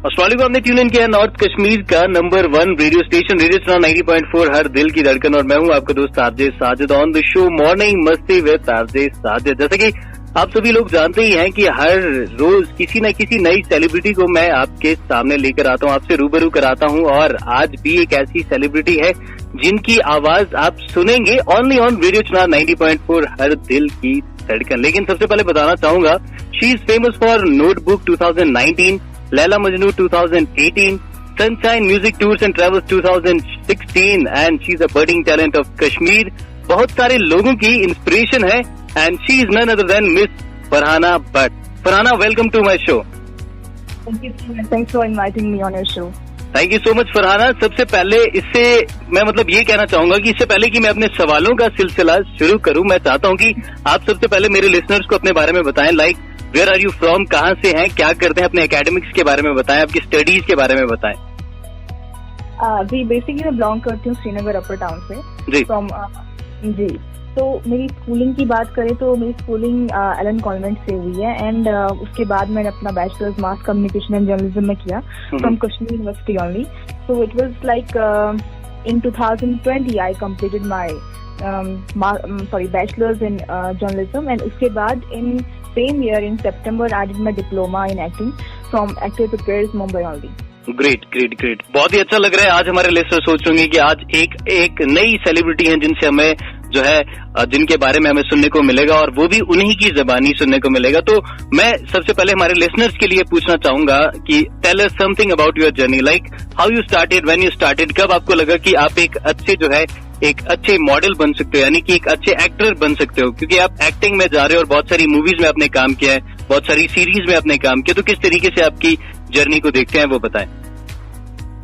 अस्सलाम, आपने tune in किया नॉर्थ कश्मीर का नंबर 1 रेडियो स्टेशन रेडियो सुना 90.4 हर दिल की धड़कन, और मैं हूं आपका दोस्त RJ Sajid on the show morning मस्ती विद आरजे साजिद। जैसा कि आप सभी लोग जानते ही हैं कि हर रोज किसी न किसी नई सेलिब्रिटी को मैं आपके सामने लेकर आता हूं, आपसे रूबरू कराता हूं, और आज भी एक ऐसी सेलिब्रिटी है जिनकी आवाज आप सुनेंगे ओनली ऑन रेडियो सुना 90.4 हर दिल की धड़कन। लेकिन सबसे पहले बताना चाहूंगा, she is famous for Notebook 2019, Laila Majnu 2018, Sunshine Music Tours and Travels 2016, and she is a budding talent of Kashmir. बहुत सारे लोगों की इंस्पिरेशन है, and she is none other than miss Farhana Bhat. Farhana, welcome to my show. Thanks for inviting me on your show. Thank you so much Farhana. सबसे पहले इससे मैं ये कहना चाहूंगा कि इससे पहले कि मैं अपने सवालों का सिलसिला शुरू करूं, मैं चाहता हूं कि आप सबसे पहले मेरे लिसनर्स को अपने बारे में बताएं, like where are you from, कहाँ से हैं, क्या करते हैं, अपने एकेडमिक्स के बारे में बताएं, आपकी स्टडीज के बारे में बताएं। जी, बेसिकली मैं बिलोंग करती हूँ श्रीनगर अपर टाउन से। जी फ्रॉम जी, तो मेरी स्कूलिंग की बात करें तो मेरी स्कूलिंग एलन कॉन्वेंट से हुई है, एंड उसके बाद मैंने अपना bachelors mass communication and journalism में किया from Kashmir university only. So it was like in 2020 I completed my bachelors in journalism, and उसके बाद in same year in September I did my diploma in acting from actor prepares Mumbai only. Great great great, बहुत ही अच्छा लग रहा है। आज हमारे listener सोच होंगे कि आज एक नई सेलिब्रिटी है जिनसे हमें जिनके बारे में हमें सुनने को मिलेगा, और वो भी उन्हीं की जबानी सुनने को मिलेगा। तो मैं सबसे पहले हमारे लिसनर्स के लिए पूछना चाहूंगा कि tell us something about your journey, like how you started, when you started, कब आपको लगा कि आप एक अच्छे मॉडल बन सकते हो, यानी कि एक अच्छे एक्टर बन सकते हो, क्योंकि आप एक्टिंग में जा रहे हो और बहुत सारी मूवीज में आपने काम किया है, बहुत सारी सीरीज में आपने काम किया, तो किस तरीके से आपकी जर्नी को देखते हैं वो बताएं।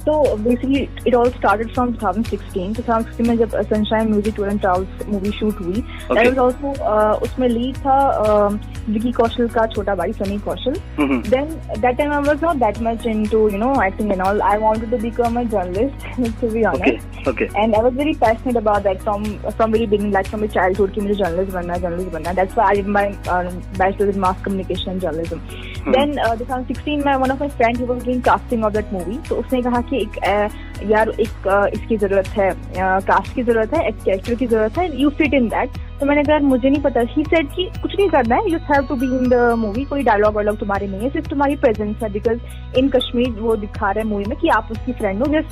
तो basically it all started from 2016 में जब Sunshine Music Tour and Travels movie shoot हुई। दैट वाज आल्सो उसमें लीड था विकी कौशल का छोटा भाई Sunny Kaushal. Then that time I was not that much into acting and all. I wanted to become a journalist to be honest, and I was very passionate about that from very beginning, like from my childhood कि मुझे journalist बनना है। That's why I did my bachelors in mass communication and journalism. Then 2016 में one of my friend he was doing casting of that movie, तो उसने कहा कि इसकी जरूरत है, कास्ट की जरूरत है, एक कैरेक्टर की जरूरत है, यू फिट इन दैट। तो मैंने कहा मुझे नहीं पता। ही सेड कि कुछ नहीं करना है, you have to be in the movie, कोई डायलॉग वायलॉग तुम्हारे नहीं है, सिर्फ तुम्हारी प्रेजेंस है, बिकॉज इन कश्मीर वो दिखा रहा है मूवी में कि आप उसकी फ्रेंड हो, जस्ट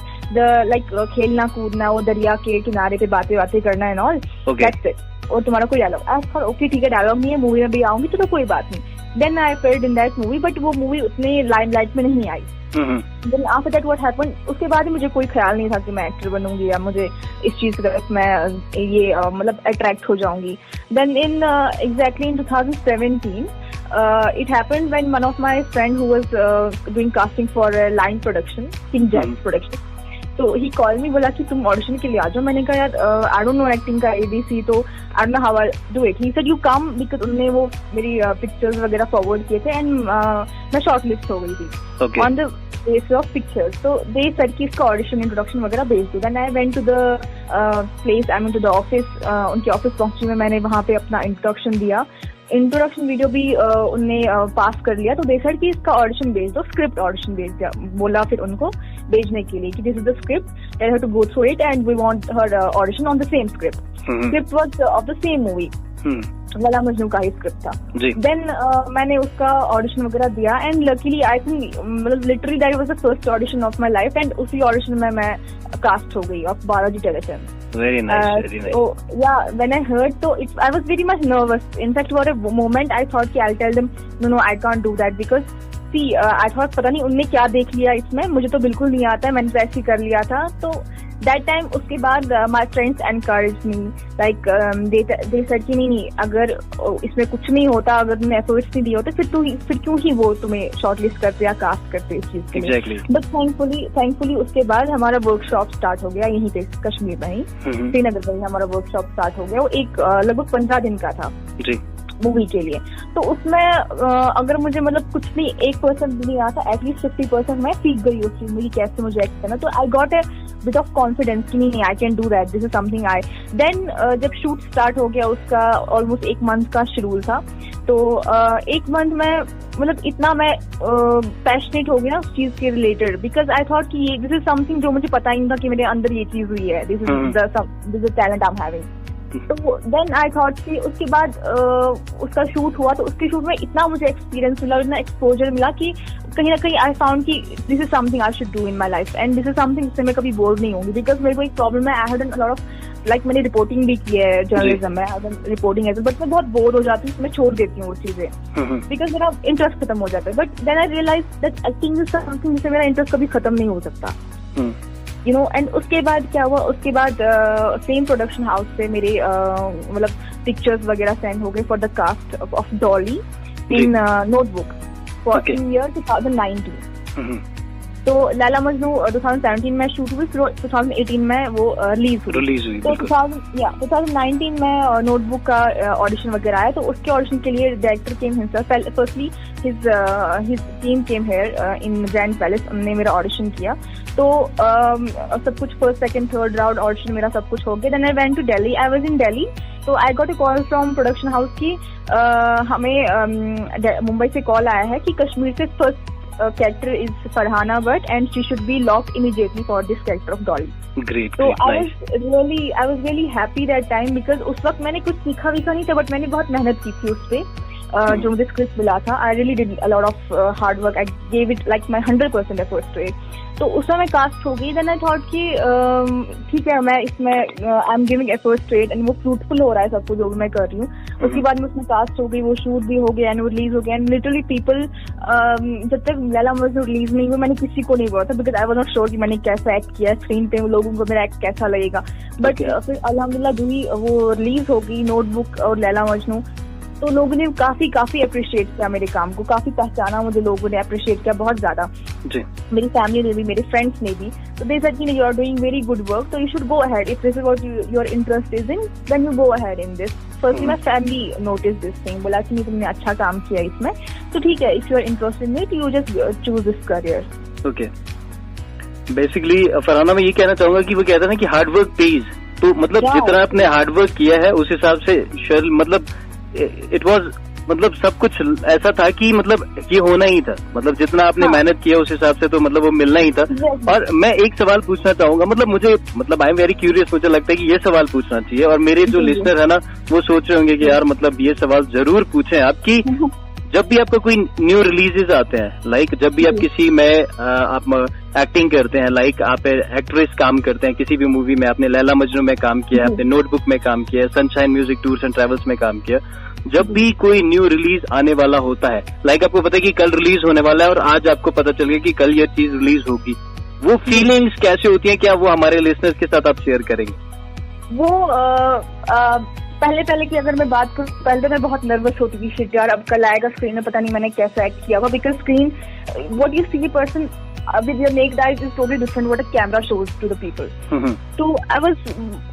लाइक खेलना कूदना, वो दरिया के किनारे पे बातें करना है एंड ऑल, दैट्स इट, और तुम्हारा कोई डायलॉग। आई थॉट ओके ठीक है, डायलॉग नहीं है, मूवी में भी आऊंगी तो कोई बात नहीं। Then I failed in that movie, but वो मूवी उतने लाइमलाइट में नहीं आई। Then after that what happened, उसके बाद ही मुझे कोई ख्याल नहीं था कि मैं एक्टर बनूंगी या मुझे इस चीज की तरफ मैं ये अट्रैक्ट हो जाऊंगी। Then in exactly in 2017 it happened when one of my friend who was doing casting for a line production, King James production, तो ही कॉल मी, बोला कि तुम ऑडिशन के लिए आ जाओ। मैंने कहा यार आई डोंट नो एक्टिंग का ABC, तो I don't know how I do it. He said you come, because उन्होंने वो मेरी पिक्चर्स वगैरह फॉरवर्ड किए थे, एंड मैं शॉर्टलिस्ट हो गई थी on the basis of pictures. तो दे सेड कि इसका ऑडिशन इंट्रोडक्शन वगैरह भेज दो। Then I went to the place, I mean to the office, उनके ऑफिस पहुंची मैं, मैंने वहां पे अपना इंट्रोडक्शन दिया। इंट्रोडक्शन वीडियो भी उनने पास कर लिया, तो दे सेड कि इसका ऑडिशन भेज दो, स्क्रिप्ट ऑडिशन भेज दिया, बोला फिर उनको भेजने के लिए कि this is the script, tell her to go through it and we want her audition on the same script. Script was of the same movie, Laila Majnu का ही स्क्रिप्ट था। देन मैंने उसका ऑडिशन वगैरह दिया, and luckily I think literally that was the first audition of my life, and उसी audition में मैं कास्ट हो गई of Balaji telefilm. Very nice, very nice. So yeah, when I heard, so I was very much nervous. In fact, for a moment I thought कि I'll tell them no, I can't do that, because see, I thought पता नहीं उनने क्या देख लिया इसमें, मुझे तो बिल्कुल नहीं आता है, मैंने तो ऐसे ही कर लिया था। तो that time उसके बाद my friends encouraged me, like they said कि नहीं, अगर इसमें कुछ नहीं होता, अगर तुमने एफर्ट्स नहीं दिए होते, फिर क्यों ही वो तुम्हें शॉर्टलिस्ट करते या कास्ट करते इस चीज के लिए। बट थैंकफुली उसके बाद हमारा वर्कशॉप स्टार्ट हो गया यहीं पे कश्मीर में ही, श्रीनगर में ही हमारा वर्कशॉप स्टार्ट हो गया। वो एक लगभग 15 दिन का था जी। मूवी के लिए। तो उसमें अगर मुझे मतलब कुछ नहीं 1% भी नहीं आता, एटलीस्ट 50% मैं सीख गई उस चीज में कैसे मुझे एक्ट करना। तो I got a bit of confidence कि नहीं I can do that, this is something I. देन जब शूट स्टार्ट हो गया उसका ऑलमोस्ट 1 मंथ का शेड्यूल था। तो 1 मंथ में मतलब इतना मैं पैशनेट हो गई ना उस चीज के रिलेटेड, बिकॉज आई थॉट कि ये दिस इज समथिंग जो मुझे पता ही नहीं था कि मेरे अंदर ये चीज हुई है, this is the talent I am having. तो देन आई थॉट कि उसके बाद उसका शूट हुआ, तो उसके शूट में इतना मुझे एक्सपीरियंस मिला, इतना एक्सपोजर मिला कि कहीं ना कहीं आई फाउंड कि this is something I should do in my life and this is something जिससे मैं कभी बोर नहीं होंगी। बिकॉज मेरे को एक प्रॉब्लम है, I had a lot of like मैंने रिपोर्टिंग भी की है जर्नलिज्म में, रिपोर्टिंग है, बट मैं बहुत बोर हो जाती हूँ, मैं छोड़ देती हूँ वो चीजें बिकॉज मेरा इंटरेस्ट खत्म हो जाता है। But then I realize that acting is something जिससे मेरा इंटरेस्ट कभी खत्म नहीं हो सकता, यू नो। एंड उसके बाद क्या हुआ, उसके बाद सेम प्रोडक्शन हाउस से मेरे मतलब पिक्चर्स वगैरह सेंड हो गए for the cast of Dolly in Notebook for in year 2019। तो लैला मजनू 2017 में शूट हुई, फिर 2018 में वो रिलीज हुई। तो 2019 में नोटबुक का ऑडिशन वगैरह आया, तो उसके ऑडिशन के लिए director came himself, firstly his team came here in Grand Palace, उन्होंने मेरा ऑडिशन किया। तो सब कुछ first second third round audition मेरा सब कुछ हो गया। Then I went to Delhi, I was in Delhi. तो I got a call from production house की हमें मुंबई से कॉल आया है कि कश्मीर से first character is Farhana Butt and she should be locked immediately for this character of Dolly. Great. So nice. I was really happy that time because उस वक्त मैंने कुछ सीखा भी नहीं था, बट मैंने बहुत मेहनत की थी उस पे। जो मुझे स्क्रिप्ट मिला था, I really did a lot of hard work, I gave it like my 100% efforts to it. तो उस समय कास्ट हो गई। देन आई थॉट कि ठीक है, मैं इसमें I am giving efforts to it and वो फ्रूटफुल हो रहा है सब कुछ जो भी मैं कर रही हूँ। उसके बाद में उसमें कास्ट हो गई, वो शूट भी हो गया एंड वो रिलीज हो गया। एंड लिटरली पीपल जब तक लैला मजनू रिलीज नहीं हुई मैंने किसी को नहीं बोला था, because I was not sure कि मैंने कैसा एक्ट किया स्क्रीन पे, लोगों को मेरा एक्ट कैसा लगेगा। बट फिर अल्हम्दुलिल्लाह हुई, वो रिलीज हो गई नोटबुक और लैला मजनू। तो लोगों ने काफी अप्रिशिएट किया मेरे काम को, काफी पहचाना मुझे, लोगों ने अप्रिशिएट किया बहुत ज्यादा, मेरी फैमिली ने भी, मेरे फ्रेंड्स ने भी। तो दे सेड कि you are doing very good work, तो you should go ahead, if this is what your interest is in then you go ahead in this. Firstly my family notice this thing, बोला कि नहीं तुमने अच्छा काम किया इसमें, तो ठीक है, if you are interested in it you just choose this career. Okay, basically Farhana मैं ये कहना चाहूंगा कि वो कहता है ना कि हार्ड वर्क पेज, तो मतलब जितना आपने हार्ड वर्क किया है उस हिसाब से मतलब इट वाज मतलब सब कुछ ऐसा था कि मतलब ये होना ही था, मतलब जितना आपने मेहनत किया उस हिसाब से तो मतलब वो मिलना ही था। और मैं एक सवाल पूछना चाहूंगा, मतलब मुझे मतलब आई एम वेरी क्यूरियस, मुझे लगता है कि ये सवाल पूछना चाहिए और मेरे जो लिसनर है ना वो सोच रहे होंगे कि यार मतलब ये सवाल जरूर पूछें आपकी। जब भी आपका कोई न्यू रिलीजेस आते हैं, लाइक जब भी आप किसी में आप एक्टिंग करते हैं, लाइक आप एक्ट्रेस काम करते हैं किसी भी मूवी में, आपने लैला मजनू में काम किया, आपने नोटबुक में काम किया, sunshine Music Tours and travels में काम किया, जब भी कोई न्यू रिलीज आने वाला होता है, लाइक आपको पता है कि कल रिलीज होने वाला है और आज आपको पता चल गया कि कल ये चीज रिलीज होगी, वो फीलिंग्स कैसे होती हैं, क्या वो हमारे लिसनर्स के साथ आप शेयर करेंगे? वो पहले की अगर मैं बात करूँ, पहले मैं बहुत नर्वस होती थी, शिट यार अब कल आएगा स्क्रीन में, पता नहीं मैंने कैसा एक्ट किया होगा, because screen what you see person with your naked eyes is totally different what a camera shows to the people. तो I was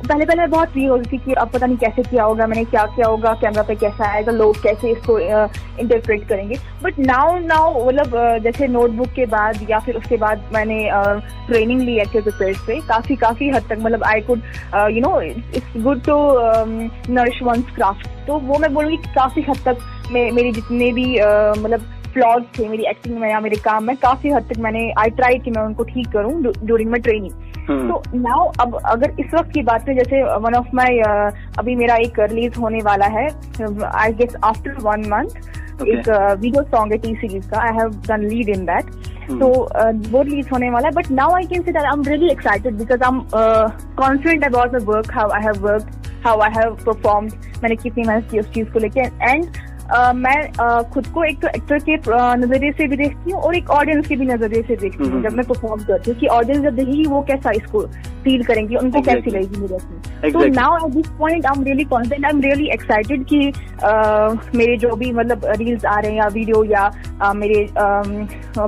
पहले मैं बहुत फ्री हो रही थी कि अब पता नहीं कैसे किया होगा, मैंने क्या किया होगा, कैमरा पे कैसा आएगा, लोग कैसे इसको इंटरप्रेट करेंगे। बट नाउ मतलब जैसे नोटबुक के बाद या फिर उसके बाद मैंने ट्रेनिंग ली एक्टर प्रिपेयर से, काफी हद तक मतलब I could you know it's good to nourish one's craft. तो वो मैं बोलूँगी काफी हद तक मेरी जितने भी मतलब फ्लॉज थे मेरी एक्टिंग में या मेरे काम में, काफी हद तक मैंने आई ट्राई कि मैं उनको ठीक करूं ड्यूरिंग माई ट्रेनिंग। तो नाउ अब अगर इस वक्त की बात करें, जैसे वन ऑफ माई अभी मेरा एक रिलीज होने वाला है आई गेस आफ्टर 1 मंथ, एक वीडियो सॉन्ग है टी सीरीज का, I have done lead in that. तो वो रिलीज होने वाला है, but now I can say that I am really excited because I am confident about the work, how I have worked, how I have performed, मैंने कितनी मेहनत की उस चीज को लेके। एंड मैं खुद को एक तो एक्टर के नजरिए से भी देखती हूँ और एक ऑडियंस के भी नजरिए से देखती हूँ जब मैं परफॉर्म करती हूँ कि ऑडियंस जब देखेगी वो कैसा इसको फील करेंगे, उनको कैसी लगेगी मेरे से। तो now at this point I am really confident, I am really excited कि मेरे जो भी मतलब रील्स आ रहे हैं या वीडियो या मेरे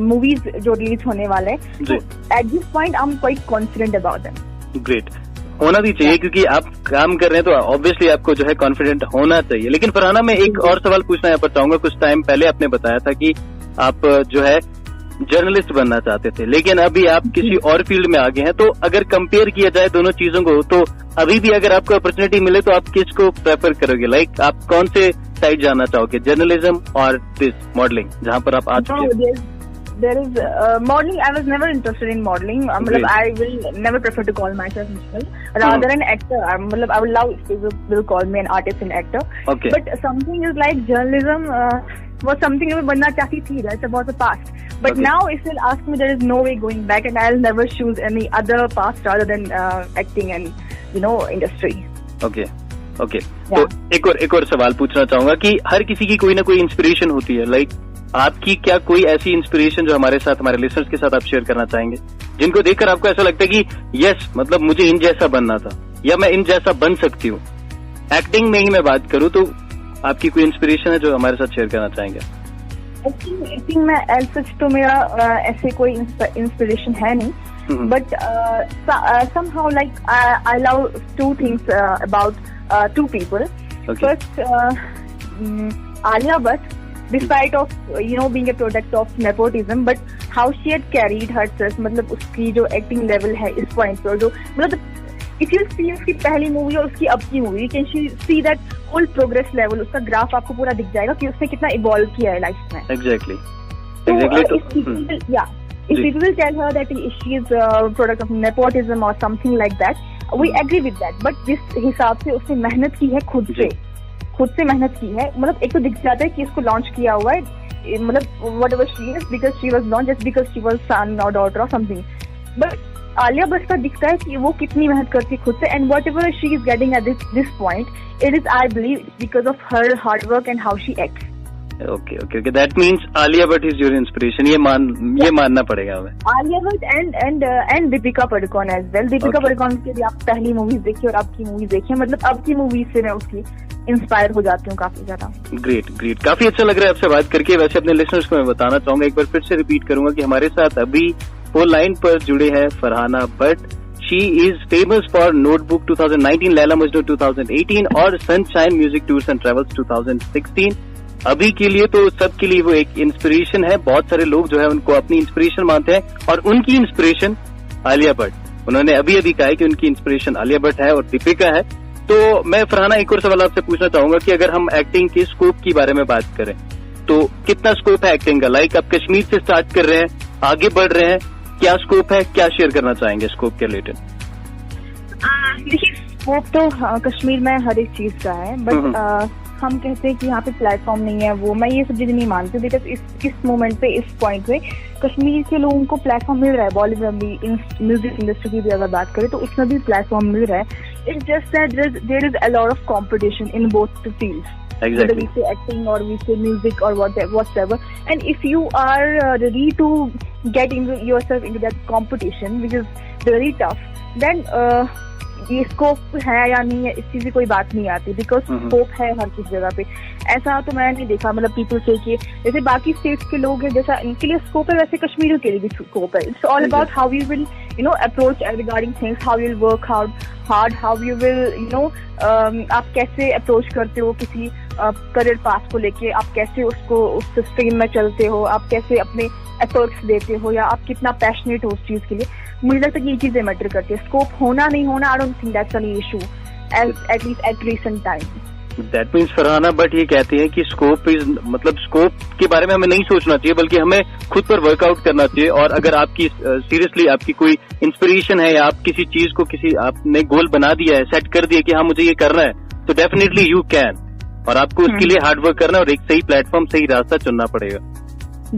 मूवीज जो रिलीज होने वाले हैं, तो at this point I am quite confident about them. Great. होना भी चाहिए क्योंकि आप काम कर रहे हैं तो ऑब्वियसली आपको जो है कॉन्फिडेंट होना चाहिए। लेकिन फरहाना, मैं एक और सवाल पूछना यहाँ पर चाहूंगा। कुछ टाइम पहले आपने बताया था कि आप जो है जर्नलिस्ट बनना चाहते थे, लेकिन अभी आप किसी और फील्ड में आ गए हैं। तो अगर कंपेयर किया जाए दोनों चीजों को, तो अभी भी अगर आपको अपॉर्चुनिटी मिले तो आप किसको प्रेफर करोगे? लाइक आप कौन से साइड जाना चाहोगे, जर्नलिज्म और दिस मॉडलिंग, जहाँ पर आप आ चुके हैं? There is modeling. I was never interested in modeling. I will never prefer to call myself model. Rather an actor. I would love if people will call me an artist and actor. Okay. But something is like journalism was something I बनना चाहती थी. That's about the past. But now if you'll ask me, there is no way going back, and I'll never choose any other path rather than acting and industry. Okay. Okay. तो एक और सवाल पूछना चाहूंगा कि हर किसी की कोई ना कोई इंस्पिरेशन होती है। लाइक आपकी क्या कोई ऐसी इंस्पिरेशन जो हमारे साथ, हमारे लिसनर्स के साथ आप शेयर करना चाहेंगे, जिनको देखकर आपको ऐसा लगता है कि यस, मतलब मुझे इन जैसा बनना था या मैं इन जैसा बन सकती हूँ? एक्टिंग में ही मैं बात करूँ तो आपकी कोई इंस्पिरेशन है जो हमारे साथ शेयर करना चाहेंगे? एक्टिंग में सच तो मेरा ऐसे कोई इंस्पिरेशन है नहीं, but somehow like I love two things about two people. Okay. First, Alia Bhatt, despite of being a product of nepotism, but how she had carried herself, मतलब उसकी जो एक्टिंग लेवल है इस पॉइंट पर, जो मतलब if you see उसकी पहली मूवी और उसकी अब की movie, can she see that whole progress level, उसका ग्राफ आपको पूरा दिख जाएगा कि उसने कितना इवॉल्व किया है लाइफ में। Exactly. If people will tell her that she is a product of nepotism or something like that, we agree with that. But जिस हिसाब से उसने मेहनत की है खुद से मेहनत की है, मतलब एक तो दिख जाता है कि इसको लॉन्च किया हुआ है, मतलब whatever she is, because she was launched just because she was son or daughter or something. But Alia Bhatt का दिखता है कि वो कितनी मेहनत करती है खुद से, and whatever she is getting at this point, it is, I believe, because of her hard work and how she acts. Okay. That means Alia Bhatt is your inspiration. ये मानना पड़ेगा हमें। Alia Bhatt and Deepika Padukone as well. Deepika Padukone की भी आप पहली movies देखिए और अब की मूवीज देखिए, मतलब अब की मूवीज से मैं उसकी इंस्पायर हो जाती हूँ काफी ज्यादा। ग्रेट, काफी अच्छा लग रहा है आपसे बात करके। वैसे अपने लिसनर्स को मैं बताना चाहूंगा, एक बार फिर से रिपीट करूंगा कि हमारे साथ अभी फोन लाइन पर जुड़े हैं Farhana Bhatt. She is famous for Notebook 2019, Laila Majnu 2018 और sunshine Music Tours and Travels 2016। अभी के लिए तो सबके लिए वो एक इंस्पिरेशन है। बहुत सारे लोग जो है उनको अपनी इंस्पिरेशन मानते हैं और उनकी इंस्पिरेशन आलिया भट्ट। उन्होंने अभी कहा है कि उनकी इंस्पिरेशन आलिया भट्ट है और दीपिका है। तो मैं फरहाना एक और सवाल आपसे पूछना चाहूंगा कि अगर हम एक्टिंग के स्कोप की बारे में बात करें तो कितना स्कोप है एक्टिंग का? लाइक आप कश्मीर से स्टार्ट कर रहे हैं, आगे बढ़ रहे हैं, क्या स्कोप है, क्या शेयर करना चाहेंगे स्कोप के रिलेटेड? देखिए, स्कोप तो कश्मीर में हर एक चीज का है, बट हम कहते हैं कि यहाँ पे प्लेटफॉर्म नहीं है, वो मैं ये सब चीजें नहीं मानती, बिकॉज इस मोमेंट पे, इस पॉइंट पे कश्मीर के लोगों को प्लेटफॉर्म मिल रहा है। बॉलीवुड में भी, म्यूजिक इंडस्ट्री की भी अगर बात करें तो उसमें भी प्लेटफॉर्म मिल रहा है। It's just that there is a lot of competition in both the fields, whether we say acting or we say music or whatever. And if you are ready to get yourself into that competition, which is very tough, then ये scope है या नहीं है, इस चीज की कोई बात नहीं आती, बिकॉज स्कोप है हर किस जगह पे। ऐसा तो मैंने नहीं देखा, मतलब पीपल से कि जैसे बाकी स्टेट्स के लोग हैं जैसा इनके लिए स्कोप है, वैसे कश्मीरियों के लिए भी स्कोप है। It's all about how you will approach regarding things, how you will work hard, how you will आप कैसे अप्रोच करते हो किसी करियर पाथ को लेके, आप कैसे उसको उस स्ट्रीम में चलते हो, आप कैसे अपने एफर्ट्स देते हो, या आप कितना पैशनेट हो उस चीज के लिए। मुझे लगता है कि ये चीजें मैटर करती है। स्कोप होना नहीं होना, I don't think that's an issue at least at recent time. That means Farhana but ये कहती है कि स्कोप इज, मतलब स्कोप के बारे में हमें नहीं सोचना चाहिए, बल्कि हमें खुद पर वर्कआउट करना चाहिए। और अगर आपकी सीरियसली आपकी कोई इंस्पिरेशन है या आप किसी चीज को आपने गोल बना दिया है, सेट कर दिया कि हाँ मुझे ये करना है, तो डेफिनेटली यू कैन, और आपको उसके लिए हार्ड वर्क करना और एक सही प्लेटफॉर्म, सही रास्ता चुनना पड़ेगा।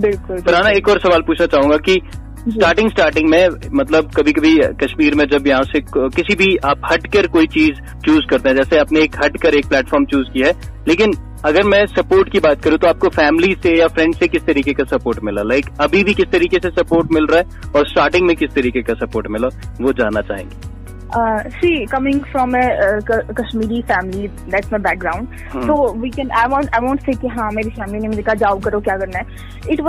बिल्कुल। फरहाना एक और सवाल पूछना चाहूंगा कि स्टार्टिंग में, मतलब कभी कभी कश्मीर में जब यहाँ से किसी भी आप हटकर कोई चीज चूज करते हैं, जैसे आपने एक हटकर एक प्लेटफॉर्म चूज किया है, लेकिन अगर मैं सपोर्ट की बात करूँ तो आपको फैमिली से या फ्रेंड से किस तरीके का सपोर्ट मिला? लाइक अभी भी किस तरीके से सपोर्ट मिल रहा है और स्टार्टिंग में किस तरीके का सपोर्ट मिला, वो जानना चाहेंगे। See, coming from a Kashmiri family, that's my background. So I won't say कि हाँ मेरी family ने मुझे कहा जाओ करो क्या करना है. It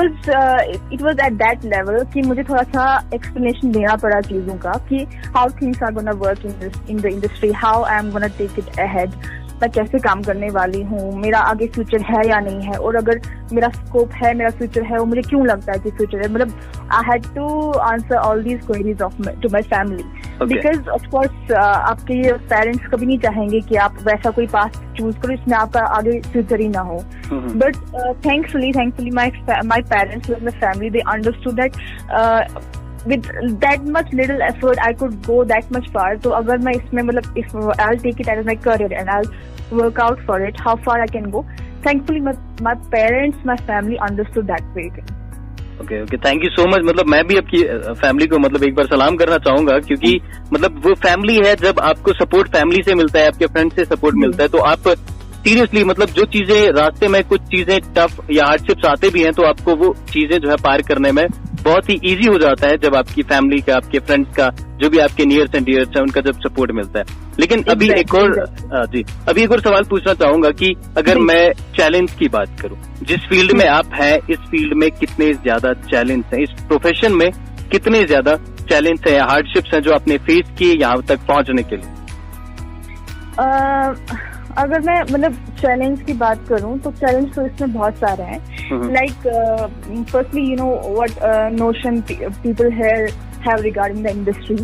was at that level कि मुझे थोड़ा सा explanation देना पड़ा चीजों का कि how things are gonna work in the industry, how I am gonna take it ahead. मैं कैसे काम करने वाली हूँ, मेरा आगे फ्यूचर है या नहीं है, और अगर मेरा स्कोप है, मेरा फ्यूचर है, वो मुझे क्यों लगता है कि फ्यूचर है. मतलब I had to answer all these queries to my family, because of course आपके पेरेंट्स कभी नहीं चाहेंगे कि आप वैसा कोई पाथ चूज करो इसमें आपका आगे फ्यूचर ही ना हो. But thankfully my parents, my family, they understood that with that much little effort I could go that much far. तो अगर मैं इसमें मतलब if I'll take it as my career and I'll work out for it, how far I can go. Thankfully my parents, my family understood that way. Okay, thank you so much. मतलब मैं भी आपकी family को मतलब एक बार सलाम करना चाहूंगा, क्योंकि मतलब वो फैमिली है, जब आपको सपोर्ट फैमिली से मिलता है, आपके फ्रेंड से सपोर्ट मिलता है, तो आप सीरियसली मतलब जो चीजें रास्ते में कुछ चीजें टफ या हार्डशिप्स आते भी हैं, तो आपको वो चीजें जो है पार करने में बहुत ही इजी हो जाता है जब आपकी फैमिली का, आपके फ्रेंड्स का, जो भी आपके नियर्स एंड डियर्स है, उनका जब सपोर्ट मिलता है. लेकिन अभी एक और सवाल पूछना चाहूंगा कि अगर मैं चैलेंज की बात करूं, जिस फील्ड में आप हैं, इस फील्ड में कितने ज्यादा चैलेंज हैं, इस प्रोफेशन में कितने ज्यादा चैलेंज है, हार्डशिप्स हैं जो आपने फेस किए यहाँ तक पहुंचने के लिए? अगर मैं मतलब चैलेंज की बात करूं तो चैलेंज तो इसमें बहुत सारे हैं. Like firstly you know what notion people have regarding the industry.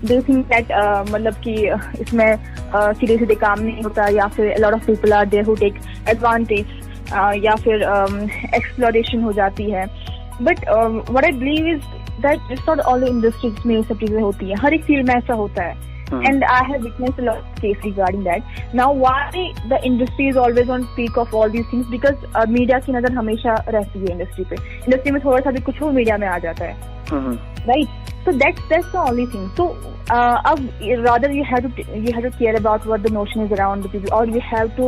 They think that मतलब कि इसमें सीधे सीधे काम नहीं होता, या फिर lot of people are there who take advantage, या फिर एक्सप्लोरेशन हो जाती है. But what I believe is that it's not all industries में ये सब चीजें होती है, हर एक फील्ड में ऐसा होता है. And I have witnessed a lot of cases regarding that. Now, why the industry is always on peak of all these things? Because media की नजर हमेशा रहती है इंडस्ट्री पे. इंडस्ट्री में थोड़ा सा भी कुछ हो मीडिया में आ जाता है, right? So that's the only thing. So rather you have to care about what the notion is around the people, or you have to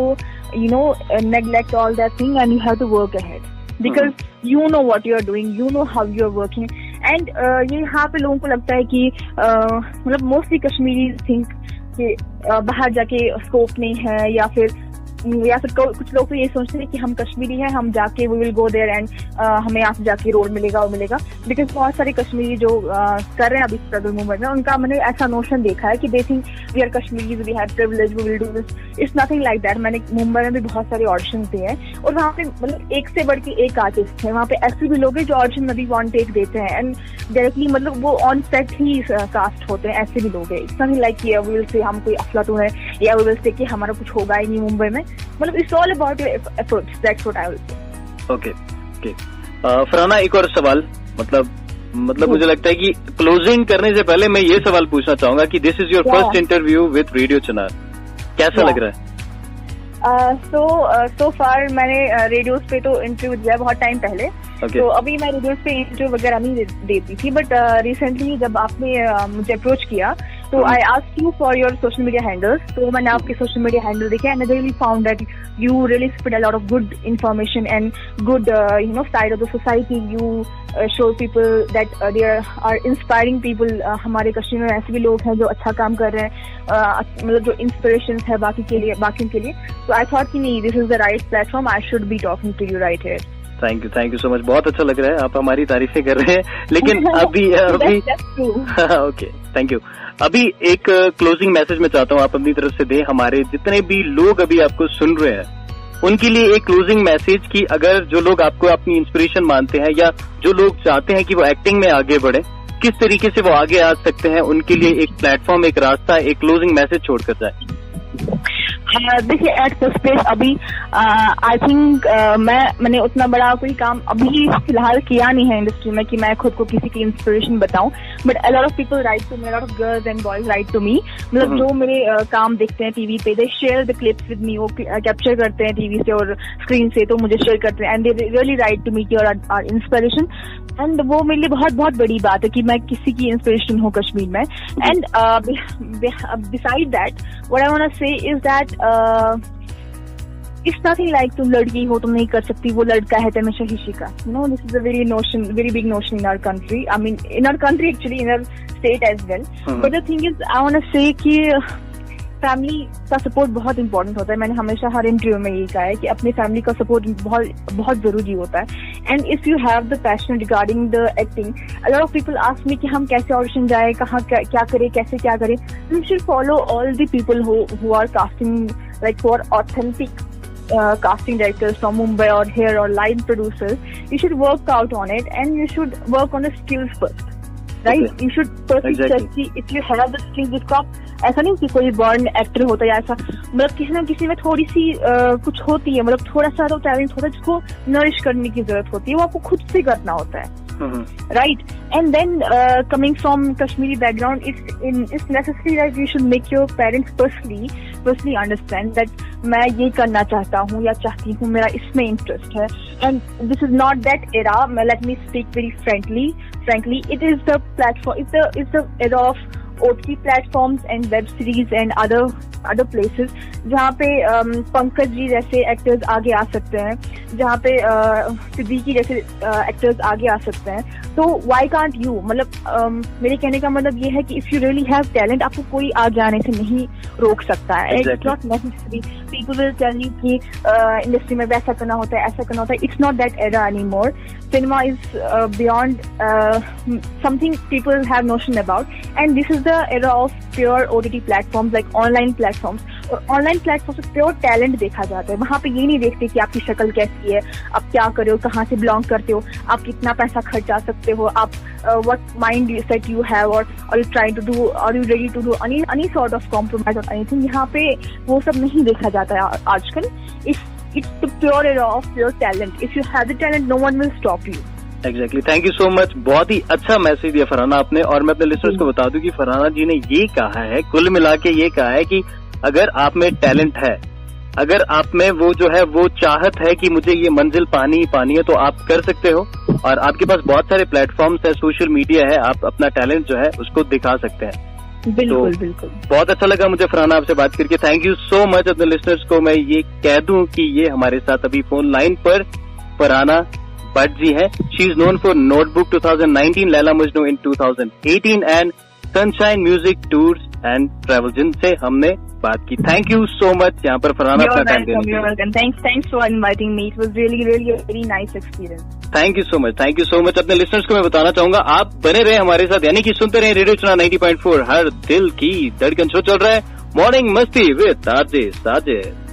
neglect all that thing and you have to work ahead. Because you know what you are doing, you know how you are working. And ये यहाँ पे लोगों को लगता है कि मतलब mostly Kashmiri think कि बाहर जाके स्कोप नहीं है, या फिर कुछ लोग तो ये सोचते हैं कि हम कश्मीरी हैं, हम जाके we will go there and हमें यहाँ से जाके रोल मिलेगा वो मिलेगा. बिकॉज बहुत सारे कश्मीरी जो कर रहे हैं अभी स्ट्रगल मूवमेंट में, उनका मैंने ऐसा नोशन देखा है कि they think we are Kashmiri, we have privilege, we will do this. It's nothing like that. मैंने मुंबई में भी बहुत सारे ऑडिशन दिए हैं, और वहाँ पे मतलब एक से बढ़ के एक आर्टिस्ट है. वहाँ पे ऐसे भी लोग हैं जो ऑडिशन में भी वन टेक देते हैं एंड डायरेक्टली मतलब वो ऑन सेट ही कास्ट होते हैं. ऐसे भी लोग हैं. It's nothing like we will say हम कोई अफलातून है, या वी विल से कि हमारा कुछ होगा ही नहीं मुंबई में. मतलब it's all about your efforts. That's what I will say. Okay. Farhana, एक और सवाल. मतलब मुझे लगता है कि क्लोजिंग करने से पहले मैं ये सवाल पूछना चाहूंगा कि this is your first interview with Radio Chinar. कैसा लग रहा है? सो फार मैंने रेडियोस पे तो इंटरव्यू दिया बहुत टाइम पहले. तो अभी मैं रेडियोस पे इंटरव्यू वगैरह नहीं देती थी. बट रिसेंटली जब आपने मुझे अप्रोच किया तो I asked you for your social media handles. तो मैंने आपके सोशल मीडिया हैंडल देखे and I really found that you really spread a lot of good information and good side of the society. You show people that they are inspiring people. हमारे कश्मीर में ऐसे भी लोग हैं जो अच्छा काम कर रहे हैं, मतलब जो इंस्पिरेशन है बाकियों के लिए. तो आई थॉट कि नहीं, this is the right platform, I should be talking to you right here. Thank you so much. बहुत अच्छा लग रहा है, आप हमारी तारीफें कर रहे हैं. लेकिन अभी ओके, थैंक यू. अभी एक क्लोजिंग मैसेज मैं चाहता हूँ आप अपनी तरफ से दें. हमारे जितने भी लोग अभी आपको सुन रहे हैं उनके लिए एक क्लोजिंग मैसेज की, अगर जो लोग आपको अपनी इंस्पिरेशन मानते हैं या जो लोग चाहते हैं कि वो एक्टिंग में आगे बढ़े, किस तरीके से वो आगे आ सकते हैं, उनके लिए एक प्लेटफॉर्म, एक रास्ता, एक क्लोजिंग मैसेज छोड़कर जाए. देखिए, एट फर्स्ट प्लेस अभी आई थिंक मैंने उतना बड़ा कोई काम अभी फिलहाल किया नहीं है इंडस्ट्री में कि मैं खुद को किसी की इंस्पिरेशन बताऊं. But a lot of people write to me, a lot of girls and boys write to me. मतलब जो मेरे काम देखते हैं टीवी पे, they share the clips with me. वो कैप्चर करते हैं टीवी से और स्क्रीन से, तो मुझे शेयर करते हैं and they really write to me कि आर इंस्पिरेशन. एंड वो मेरे लिए बहुत बहुत बड़ी बात है कि मैं किसी की इंस्पिरेशन हूँ कश्मीर में. And beside that what I want to say is that it's nothing like तुम लड़की हो तुम नहीं कर सकती, वो लड़का है तमें शहीशी का. This is a very big notion in our country. I mean in our country actually, in our state as well. But the thing is I want to say कि फैमिली का सपोर्ट बहुत इंपॉर्टेंट होता है. मैंने हमेशा हर interview में यही कहा है कि अपनी फैमिली का सपोर्ट बहुत बहुत जरूरी होता है. And if you have the passion regarding the acting, a lot of people ask me कि हम कैसे ऑडिशन जाए, कहाँ क्या करें, कैसे क्या करें. You should follow all the people who are casting, like for authentic casting directors from Mumbai or here or line producers. You should work out on it and you should work on the skills first. Right? Okay. You should first check कि if you have the skills, जिसको आप ऐसा नहीं कि कोई born actor होता है या ऐसा, मतलब किसी ना किसी में थोड़ी सी कुछ होती है, मतलब थोड़ा सा तो टैलेंट होता है जिसको नरिश करने की जरूरत होती है, वो आपको खुद से करना होता है. Right? And then coming from Kashmiri background, it's necessary that you should make your parents personally understand that मैं ये करना चाहता हूँ या चाहती हूँ, मेरा इसमें इंटरेस्ट है. And this is not that era. Let me speak very frankly. It is the platform. It's the era of OTT platforms and web series and other places जहाँ पे पंकज जी जैसे एक्टर्स आगे आ सकते हैं, जहाँ पे सिद्दीकी जैसे एक्टर्स आगे आ सकते हैं. तो व्हाई कांट यू? मतलब मेरे कहने का मतलब ये है कि if you really have talent, आपको कोई आगे आने से नहीं रोक सकता है. It's not necessary. People will tell you कि इंडस्ट्री में वैसा करना होता है, ऐसा करना होता है. It's not that era any more. Cinema is beyond something people have notion about, and this is the era of pure OTT platforms, like online platforms. और ऑनलाइन प्लेटफॉर्म से प्योर टैलेंट देखा जाता है. वहाँ पे ये नहीं देखते कि आपकी शक्ल कैसी है, आप क्या कर रहे हो, कहाँ से बिलोंग करते हो, आप कितना पैसा खर्चा सकते हो, आप what mind set you have, or are you trying to do, are you ready to do any sort of compromise or anything. यहाँ पे वो सब नहीं देखा जाता है आजकल. It's the pure era of pure talent. If you have the talent, no one will stop you. Exactly. Thank you so much. बहुत ही अच्छा मैसेज दिया फरहाना आपने. और मैं अपने लिसनर्स को बता दूं कि फरहाना जी ने ये कहा है, कुल मिला के ये कहा है कि अगर आप में टैलेंट है, अगर आप में वो जो है वो चाहत है कि मुझे ये मंजिल पानी है, तो आप कर सकते हो. और आपके पास बहुत सारे प्लेटफॉर्म्स है, सोशल मीडिया है, आप अपना टैलेंट जो है उसको दिखा सकते हैं. बिल्कुल. बहुत अच्छा लगा मुझे फरहाना आपसे बात करके. Thank you so much. अपने लिसनर्स को मैं ये कह दूं कि ये हमारे साथ अभी फोन लाइन पर फरहाना भट्ट जी है. She is known for Notebook 2019, Laila Majnu in 2018 and sunshine Music Tours and travel, जिनसे हमने बात की. थैंक यू सो मच यहाँ पर फरहाना अपना टाइम देने के लिए. Thanks for inviting me. It was really a very nice experience. Thank you so much. अपने लिसनर्स को मैं बताना चाहूंगा, आप बने रहे हमारे साथ, यानी कि सुनते रहे रेडियो चुना 90.4 हर दिल की धड़कन. शो चल रहा है मॉर्निंग मस्ती विद आरजे साजिद.